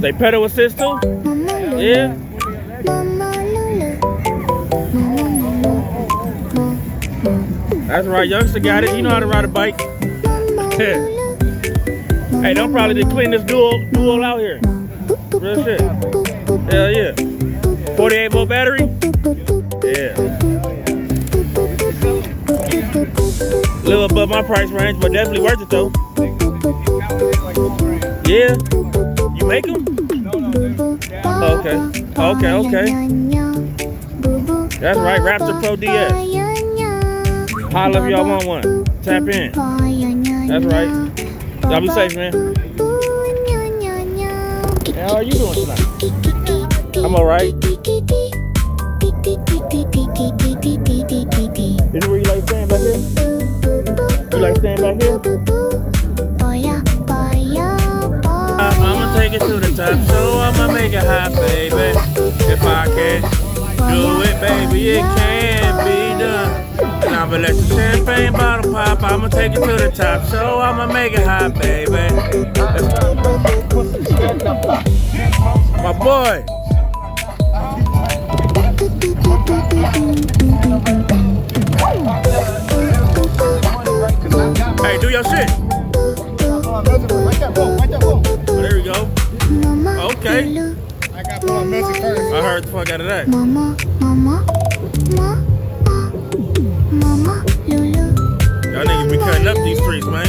They pedal assist too? Yeah. That's right, youngster got it. You know how to ride a bike. Hey, don't probably just clean this dual out here. Real shit. Hell yeah. 48 volt battery? Yeah. A little above my price range, but definitely worth it though. Yeah. You make them? Okay. Okay. That's right, Raptor Pro DS. Holla if y'all want one. Tap in. That's right. Y'all be safe, man. How are you doing tonight? I'm alright. This is where you like staying back here? You like staying back here? I'ma take it to the top, so I'ma make it hot, baby. If I can do it, baby, it can be done. And I'ma let the champagne bottle pop. I'ma take it to the top, so I'ma make it hot, baby. My boy. Hey, do your shit. There we go. Okay. I got to put on music first. I heard the fuck out of that. Y'all niggas be cutting up these streets, man.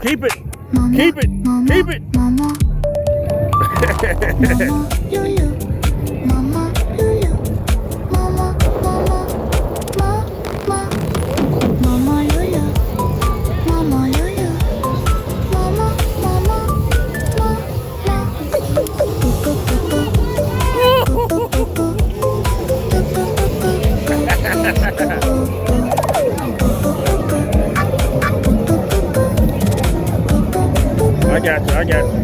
Keep it. I got you.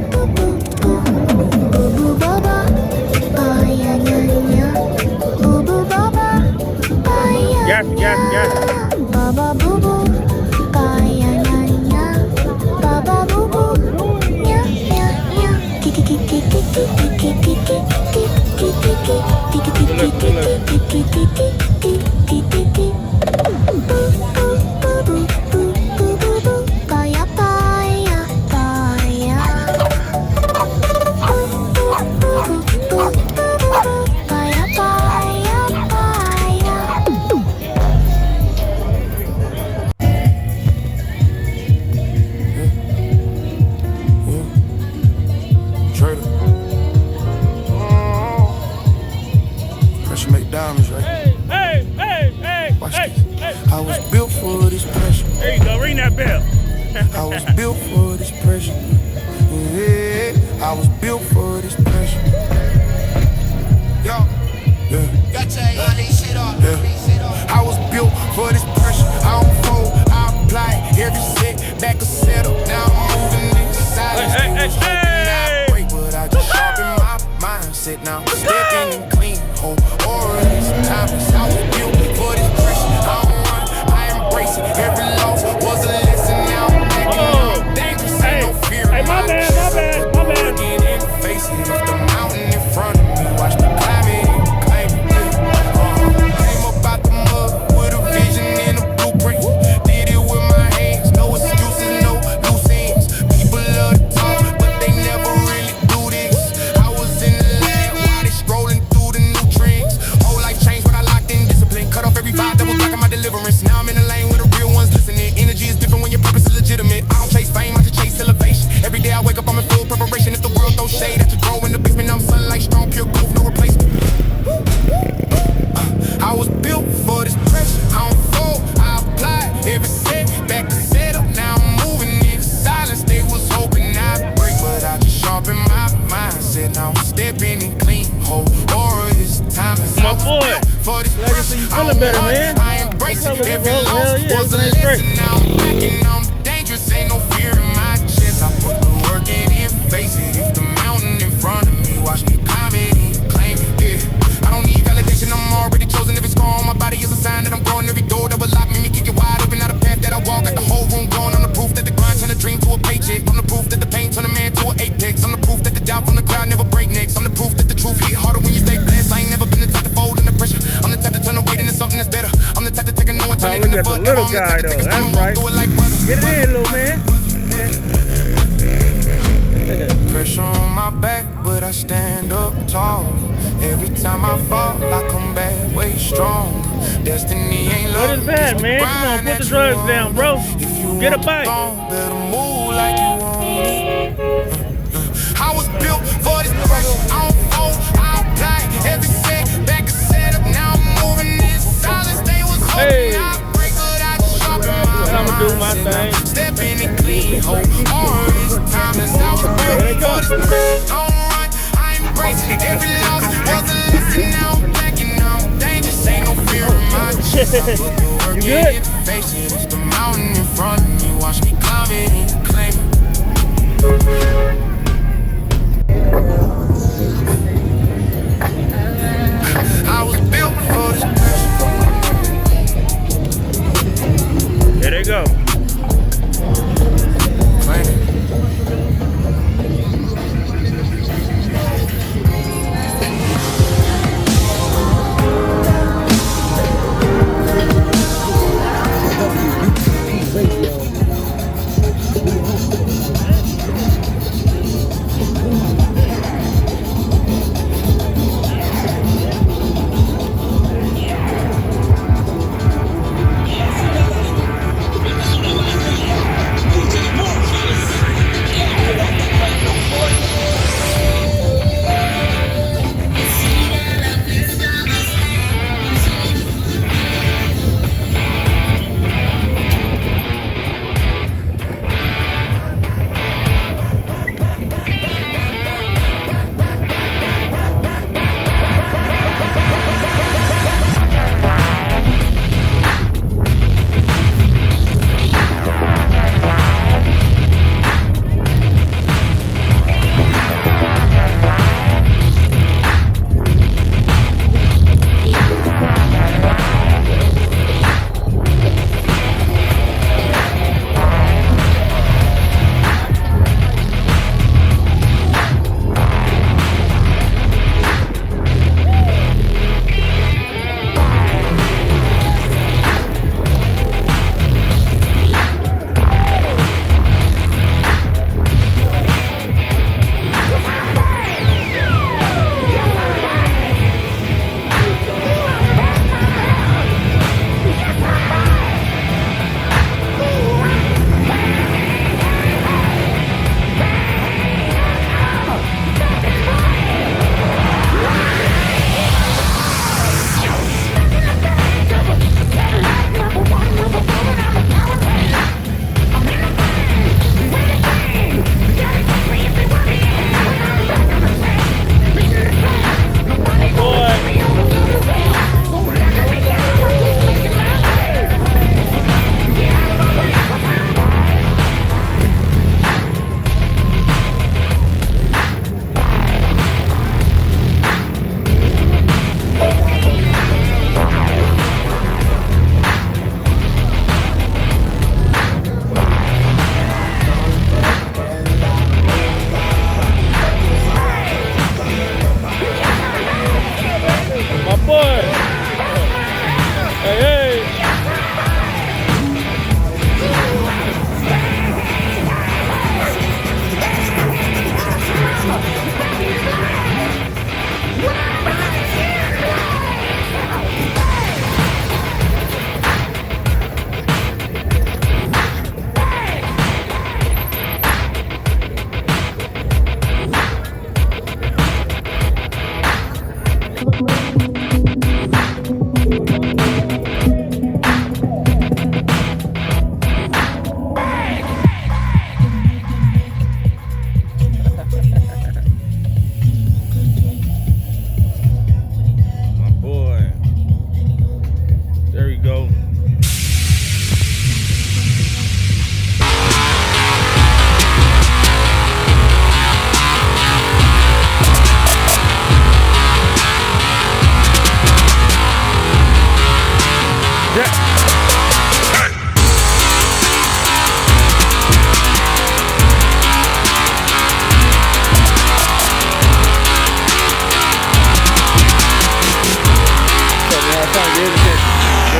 Got you. Baba boo boo, kaya nya. Baba boo boo, nya. Kiki. Diamonds, right? Hey. Watch this. I was built for this pressure. There you go, ring that bell. I was built for this pressure. Yeah, I was built for this pressure. Yeah. I was built for this pressure. I don't fold, I apply every set, back a setup. Now I'm moving in silence. Hey. Break, but I just sharpen my mindset now. Stepping and clean, whole aura this time. I was built for this pressure. I don't run, I embrace it. Every loss was a lesson. Now I'm back in dangerous. Ain't no fear in my chest. Again and face it. If the mountain in front of me, watch me climb it and claim it. Came up out the mud with a vision and a blueprint. Did it with my hands, no excuses, no loose ends. People love to talk, but they never really do this. I was in the lab while they scrolling through the new trends. Whole life changed when I locked in discipline. Cut off every vibe that was blocking my deliverance. Now I'm in the lane with the real ones listening. Energy is different when your purpose is legitimate. I don't chase fame, I just chase elevation. Every day I wake up, I'm in full preparation. If the world throws shade at you, grow in the basement. I'm sunlight, strong, pure growth, no replacement. I was built for this pressure. I don't fold, I apply every set, back to set up. Now I'm moving in silence. They was hoping I'd break, but I just sharpened my mindset. Now I'm stepping in clean, whole aura this time. My boy, for this Legacy, you feeling better, man? I embrace it. Every loss was a everything's great. lesson. Now I'm back and I'm dangerous. Ain't no fear in my chest. I put the work in and face it. If the mountain in front of me, watch me climb it. little guy though. That's right. Get it in, little man. Pressure on my back, but I stand up tall. Every time I fall, I come back way strong. Destiny ain't love. What is that, man? Come on, put the drugs down, bro. Get a bite. Better move like you want it. I was built for this pressure. I don't fold, I don't die. Every setback is set up. Now I'm moving in silence. They was hoping I'd break, but I just sharpen my mind. I'ma do my thing. Step in and clean, hold on this time. As I was built for this pressure. Don't run, I embrace every loss. Was a lesson, now I'm back and now I'm dangerous. Ain't no fear in my chest. I put the work in and face it. It's the mountain in front of me. Watch me climb it and claim it. I was built for this pressure. There they go. Claim it.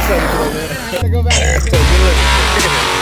something for that. Go back. Take a look.